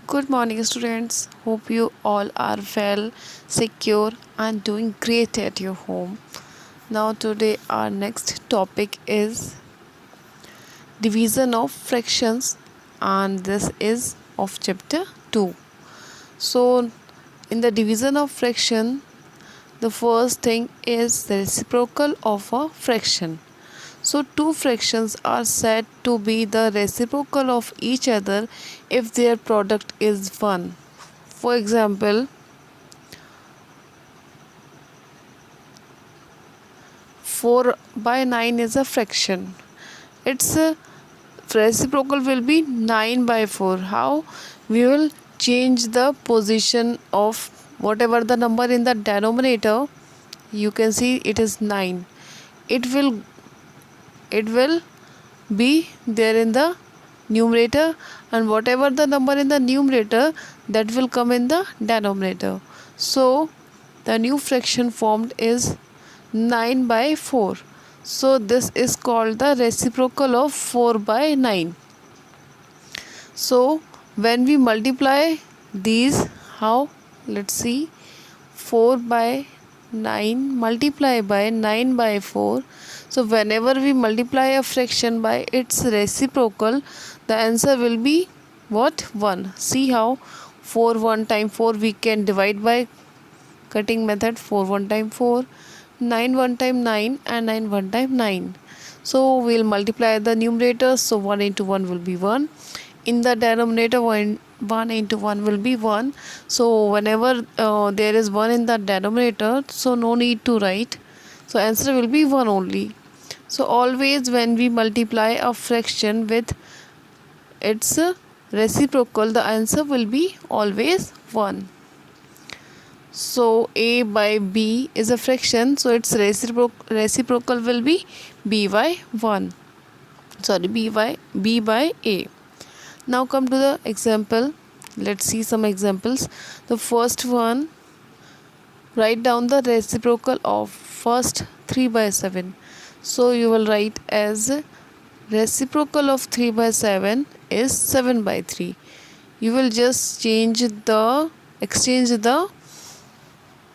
Good morning, students. Hope you all are well, secure, and doing great at your home. Now, today, our next topic is division of fractions, and this is of chapter 2. So, in the division of fraction, the first thing is the reciprocal of a fraction. So, two fractions are said to be the reciprocal of each other if their product is 1. For example, 4 by 9 is a fraction. Its reciprocal will be 9 by 4. How? We will change the position of whatever the number in the denominator. You can see it is 9. It will be there in the numerator, and whatever the number in the numerator, that will come in the denominator. So the new fraction formed is 9 by 4. So this is called the reciprocal of 4 by 9. So when we multiply these, how? Let's see. 4 by 9 multiply by 9 by 4. So whenever we multiply a fraction by its reciprocal, the answer will be what? 1. See how 4 1 time 4 we can divide by cutting method. 4 1 time 4, 9 1 time 9, and 9 1 time 9. So we'll multiply the numerators. So 1 into 1 will be 1. In the denominator, 1 into 1 will be 1. So whenever there is 1 in the denominator, so no need to write. So answer will be 1 only. So always when we multiply a fraction with its reciprocal, the answer will be always 1. So a by b is a fraction, so its reciprocal will be b by 1. Sorry, b by a. Now come to the example. Let's see some examples. The first one, write down the reciprocal of first 3 by 7. So you will write as reciprocal of 3 by 7 is 7 by 3. You will just exchange the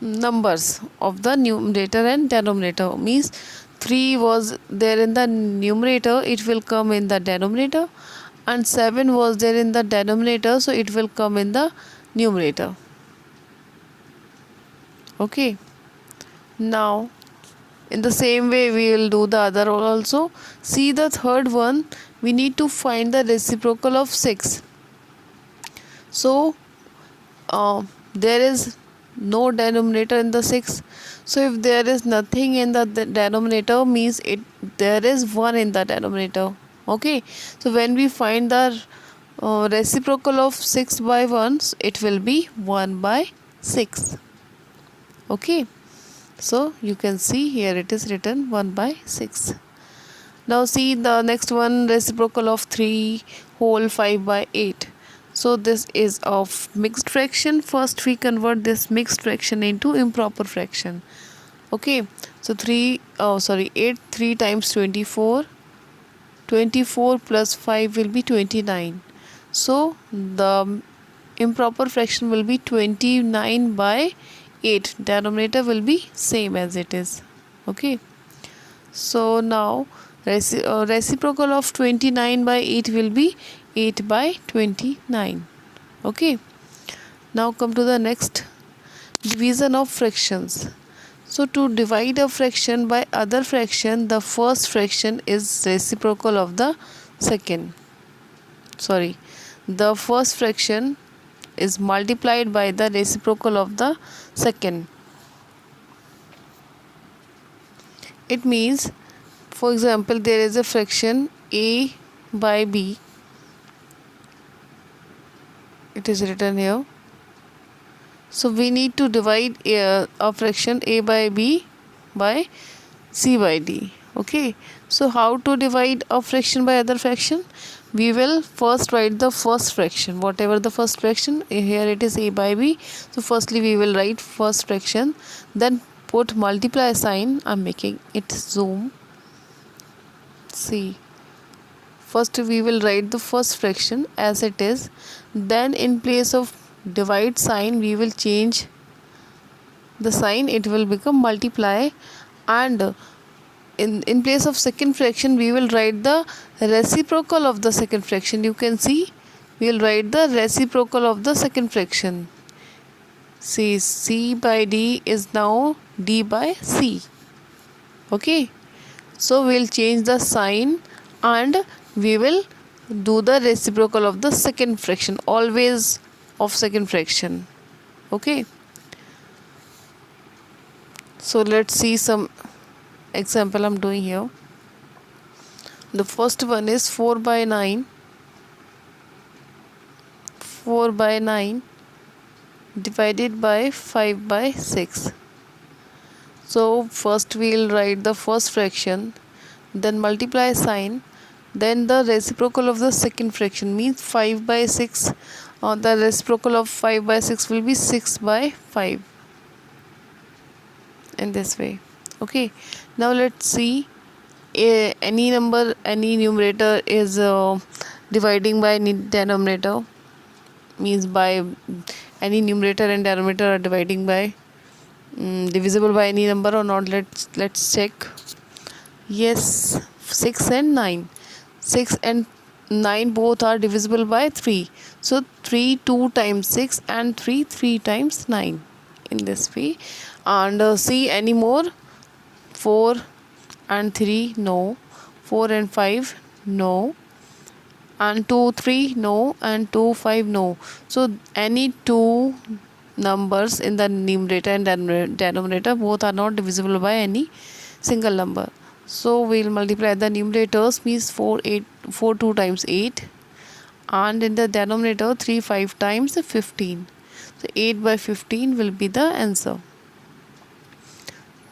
numbers of the numerator and denominator. Means 3 was there in the numerator, it will come in the denominator, and 7 was there in the denominator, so it will come in the numerator. Okay, now in the same way we will do the other also. See the third one, we need to find the reciprocal of 6. So there is no denominator in the 6. So if there is nothing in the denominator, means there is 1 in the denominator. Okay, so when we find the reciprocal of 6 by 1, it will be 1 by 6. Okay, so you can see here it is written 1 by 6. Now see the next one, reciprocal of 3 whole 5 by 8. So this is of mixed fraction. First we convert this mixed fraction into improper fraction. Okay, so 8 3 times 24. 24 plus 5 will be 29. So the improper fraction will be 29 by 8. Denominator will be same as it is. Okay, so now reciprocal of 29 by 8 will be 8 by 29. Okay, now come to the next, division of fractions. So to divide a fraction by other fraction, the first fraction is reciprocal of the second. The first fraction is multiplied by the reciprocal of the second. It means, for example, there is a fraction a by b. It is written here. So we need to divide a fraction a by b by c by d. Okay, so how to divide a fraction by other fraction? We will first write the first fraction, whatever the first fraction. Here it is a by b. So firstly we will write first fraction, then put multiply sign. I'm making it zoom. See, First we will write the first fraction as it is, then in place of divide sign we will change the sign, it will become multiply, and in place of second fraction we will write the reciprocal of the second fraction. You can see we will write the reciprocal of the second fraction. See, c by d is now d by c. Okay, so we'll change the sign and we will do the reciprocal of the second fraction, always of second fraction. Okay, so let's see some example I'm doing here. The first one is 4 by 9 divided by 5 by 6. So first we'll write the first fraction, then multiply sign, then the reciprocal of the second fraction, means 5 by 6. The reciprocal of 5 by 6 will be 6 by 5, in this way. Okay, now let's see any number, any numerator is dividing by any denominator, means by any numerator and denominator are dividing by divisible by any number or not. Let's check. Yes, 6 and 9. 6 and 9 both are divisible by 3. So 3 2 times 6 and 3 3 times 9, in this way. And see any more. 4 and 3 no, 4 and 5 no, and 2 3 no, and 2 5 no. So any two numbers in the numerator and denominator both are not divisible by any single number. So we'll multiply the numerators, means 4 2 times 8, and in the denominator 3 5 times 15. So 8 by 15 will be the answer.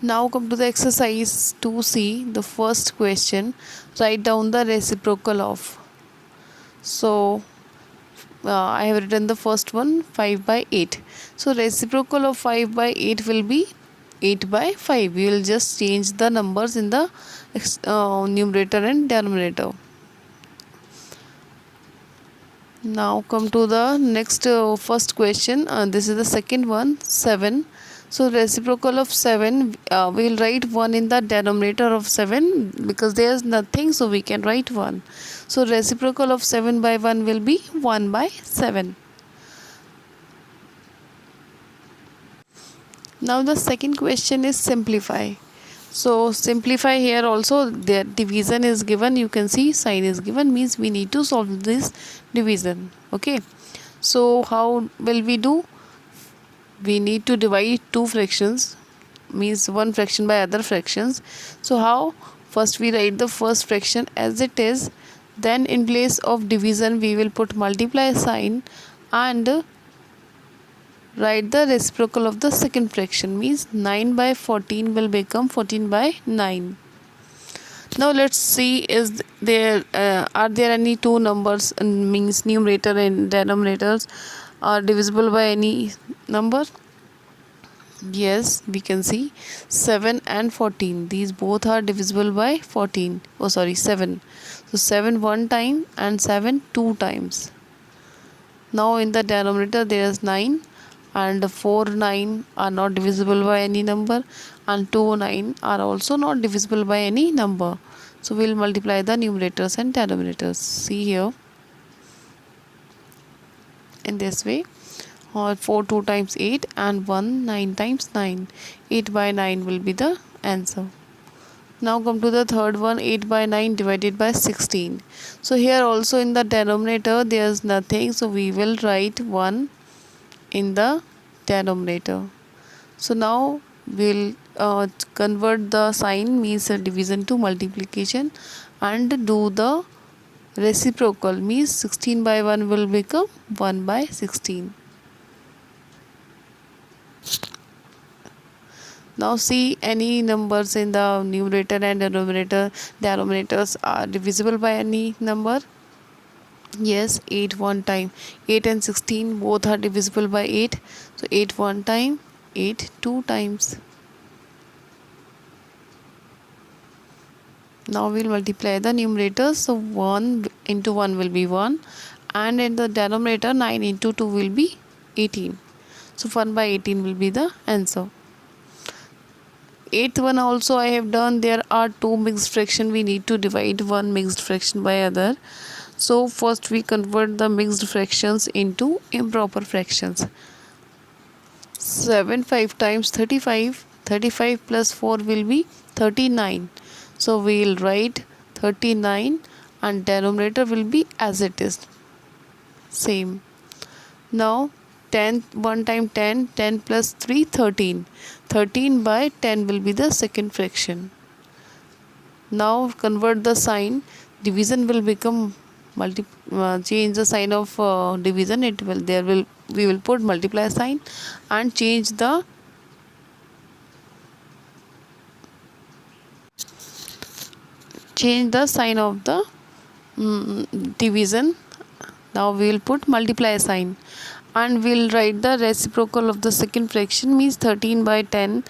Now come to the exercise 2C, the first question. Write down the reciprocal of. So I have written the first one, 5 by 8. So reciprocal of 5 by 8 will be 8 by 5. We will just change the numbers in the numerator and denominator. Now come to the next first question. This is the second one, 7. So reciprocal of 7, we will write 1 in the denominator of 7 because there is nothing, so we can write 1. So reciprocal of 7 by 1 will be 1 by 7. Now the second question is simplify. So simplify, here also the division is given, you can see sign is given, means we need to solve this division. Okay, so how will we do? We need to divide two fractions, means one fraction by other fractions. So how? First we write the first fraction as it is, then in place of division we will put multiply sign and write the reciprocal of the second fraction, means 9 by 14 will become 14 by 9. Now let's see, is there are there any two numbers, means numerator and denominators are divisible by any number? Yes, we can see 7 and 14, these both are divisible by 14. Oh sorry, 7. So 7 one time and 7 two times. Now in the denominator there is 9, and 4 9 are not divisible by any number, and 2 9 are also not divisible by any number. So we'll multiply the numerators and denominators. See here, in this way, or 4 2 times 8 and 1 9 times 9. 8 by 9 will be the answer. Now come to the third one, 8 by 9 divided by 16. So here also in the denominator there is nothing, so we will write 1 in the denominator. So now we'll convert the sign, means division to multiplication, and do the reciprocal, means 16 by 1 will become 1 by 16. Now see any numbers in the numerator and denominators are divisible by any number. Yes, 8 one time, 8 and 16 both are divisible by 8. So 8 one time, 8 two times. Now we'll multiply the numerators. So 1 into 1 will be 1, and in the denominator 9 into 2 will be 18. So 1 by 18 will be the answer. Eighth one also I have done. There are two mixed fraction. We need to divide one mixed fraction by other. So first we convert the mixed fractions into improper fractions. 7 5 times 35. 35 plus 4 will be 39. So we will write 39 and denominator will be as it is. Same. Now 10, 1 time 10, 10 plus 3, 13. 13 by 10 will be the second fraction. Now convert the sign. Division will become change the sign of division. We will put multiply sign and change the sign of the division. Now we will put multiply sign and we'll write the reciprocal of the second fraction, means 13 by 10.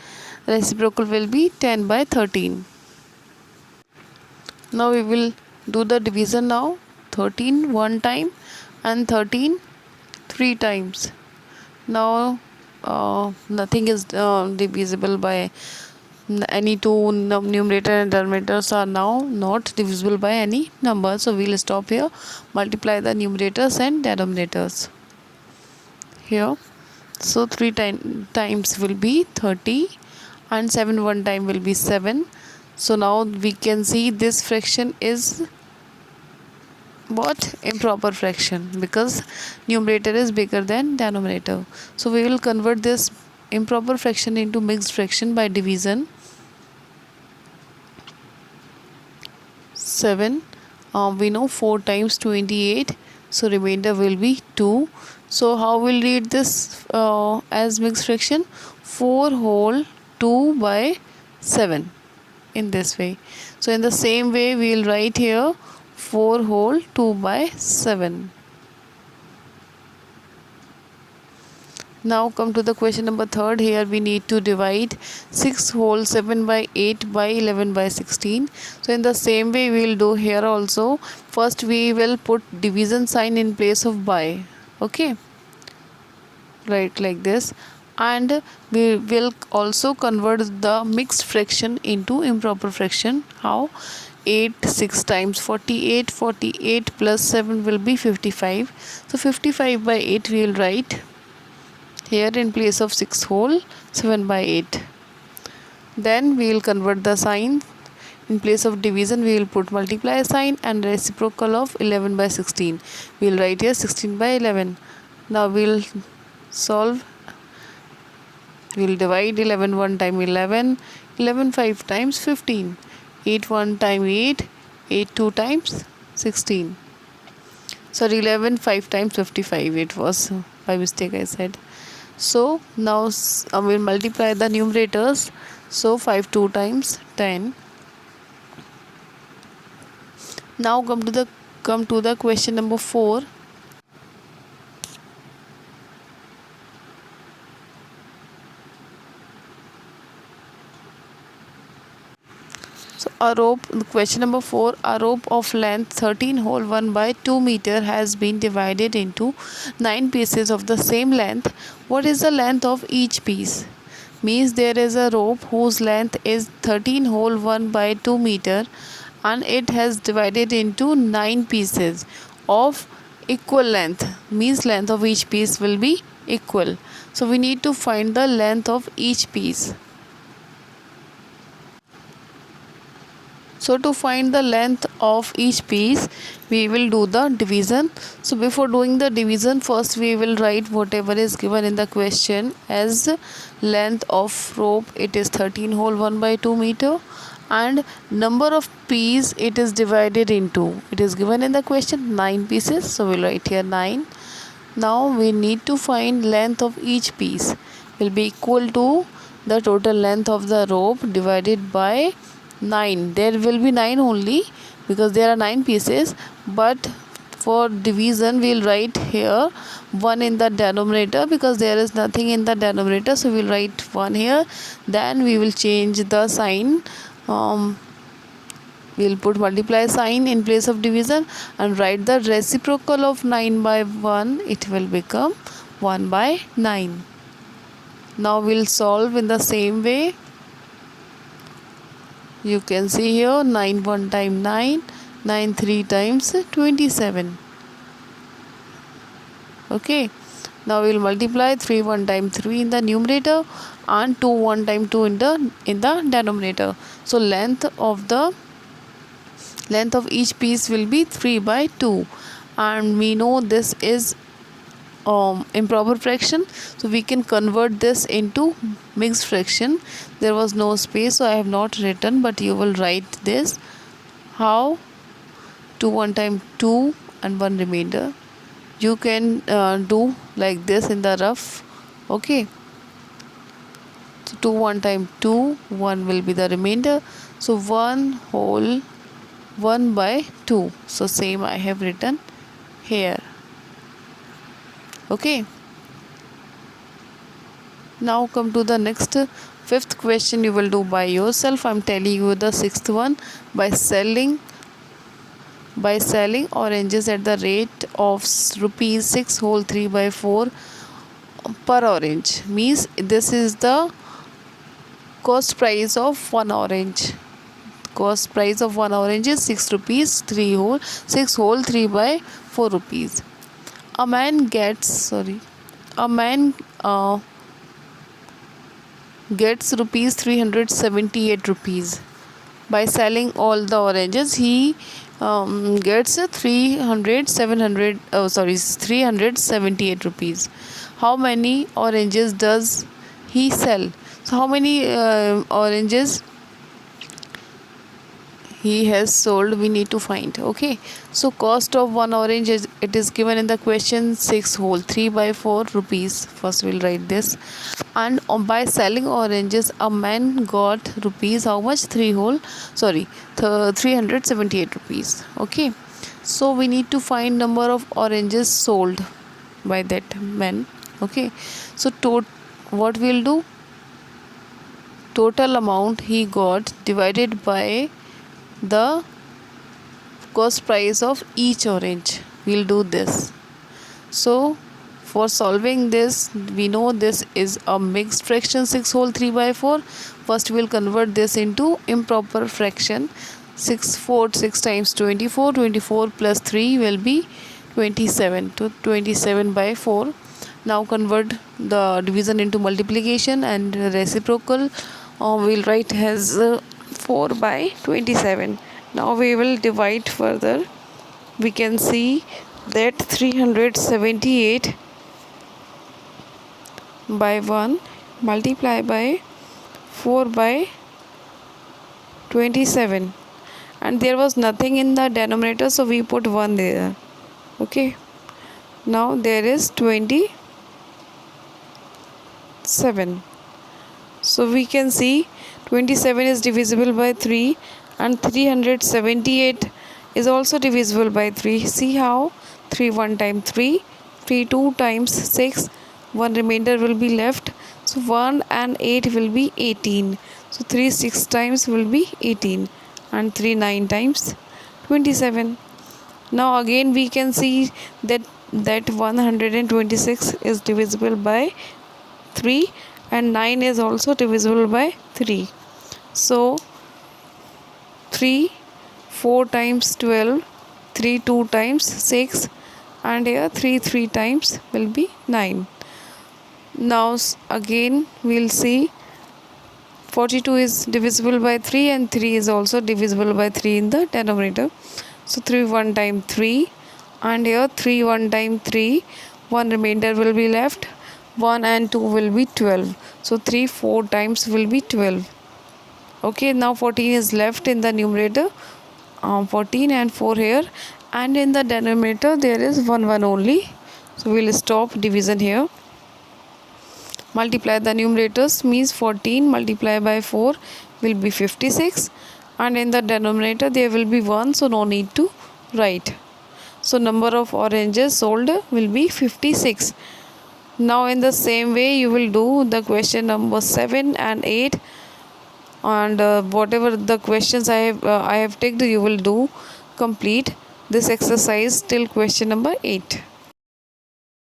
Reciprocal will be 10 by 13. Now we will do the division now. 13 one time and 13 three times. Now nothing is divisible by any two. Numerator and denominators are now not divisible by any number. So we'll stop here. Multiply the numerators and denominators here. So 3 times will be 30 and 7 one time will be 7. So now we can see this fraction is what? Improper fraction, because numerator is bigger than denominator. So we will convert this improper fraction into mixed fraction by division. 7 we know 4 times 28, so remainder will be 2. So how we'll read this as mixed fraction? 4 whole 2 by 7, in this way. So in the same way we will write here 4 whole 2 by 7. Now come to the question number 3rd. Here we need to divide 6 whole 7 by 8 by 11 by 16. So in the same way we will do here also. First we will put division sign in place of by. Okay, right, like this. And we will also convert the mixed fraction into improper fraction. How? 8 6 times 48. 48 plus 7 will be 55. So 55 by 8 we will write here in place of 6 whole 7 by 8. Then we will convert the sign. In place of division we will put multiply sign and reciprocal of 11 by 16. We will write here 16 by 11. Now we will solve. We will divide 11 one time 11. 11 5 times 15. 8 1 time 8. 8 2 times 16. Sorry, 11 5 times 55. It was by mistake I said. So now I will multiply the numerators. So 5 2 times 10. Now come to the question number 4. So a rope, question number 4, a rope of length 13 whole 1 by 2 meter has been divided into 9 pieces of the same length. What is the length of each piece? Means there is a rope whose length is 13 whole 1 by 2 meter and it has divided into 9 pieces of equal length. Means length of each piece will be equal. So we need to find the length of each piece. So to find the length of each piece, we will do the division. So before doing the division, first we will write whatever is given in the question as length of rope. It is 13 whole 1 by 2 meter and number of pieces it is divided into. It is given in the question 9 pieces. So we'll write here 9. Now we need to find length of each piece will be equal to the total length of the rope divided by 9. There will be 9 only because there are 9 pieces, but for division we will write here 1 in the denominator because there is nothing in the denominator, so we will write 1 here. Then we will change the sign we'll put multiply sign in place of division and write the reciprocal of 9 by 1. It will become 1 by 9. Now we'll solve in the same way. You can see here 9 1 times 9, 9 3 times 27. Okay. Now we will multiply 3 1 times 3 in the numerator and 2 1 times 2 in the denominator. So length of each piece will be 3 by 2, and we know this is improper fraction, so we can convert this into mixed fraction. There was no space, so I have not written, but you will write this. How? 2 1 times 2 and 1 remainder. You can do like this in the rough. Okay, so 2 1 times 2, 1 will be the remainder, so 1 whole 1 by 2. So same I have written here. Okay, now come to the next fifth question. You will do by yourself. I'm telling you the sixth one. By selling oranges at the rate of rupees 6 whole 3 by 4 per orange, means this is the cost price of one orange. Cost price of one orange is 6 rupees, 6 whole 3 by 4 rupees. A man gets rupees 378 rupees. By selling all the oranges, he gets 378 rupees. How many oranges does he sell? So how many oranges he has sold, we need to find. Okay, so cost of one orange is, it is given in the question, 6 whole 3 by 4 rupees. First we'll write this. And by selling oranges, a man got rupees how much? 378 rupees. Okay, so we need to find number of oranges sold by that man. Okay, so what we'll do, total amount he got divided by the cost price of each orange. We'll do this. So for solving this, we know this is a mixed fraction, 6 whole 3 by 4. First we'll convert this into improper fraction. 6 times 24, 24 plus 3 will be 27, to 27 by 4. Now convert the division into multiplication and reciprocal. We'll write as 4 by 27. Now we will divide further. We can see that 378 by 1 multiply by 4 by 27, and there was nothing in the denominator, so we put 1 there. Okay, now there is 27. So we can see 27 is divisible by 3 and 378 is also divisible by 3. See how? 3 1 times 3, 3 2 times 6, 1 remainder will be left. So 1 and 8 will be 18. So 3 6 times will be 18 and 3 9 times 27. Now again we can see that 126 is divisible by 3 and 9 is also divisible by 3. So 3 4 times 12, 3 2 times 6, and here 3 3 times will be 9. Now again we'll see 42 is divisible by 3 and 3 is also divisible by 3 in the denominator. So 3 1 times 3, and here 3 1 times 3, 1 remainder will be left. 1 and 2 will be 12. So 3 4 times will be 12. Okay, now 14 is left in the numerator, 14 and 4 here, and in the denominator there is 1 only. So we'll stop division here. Multiply the numerators, means 14 multiplied by 4 will be 56, and in the denominator there will be 1, so no need to write. So number of oranges sold will be 56. Now in the same way you will do the question number 7 and 8. and whatever the questions I have taken, you will do complete this exercise till question number 8.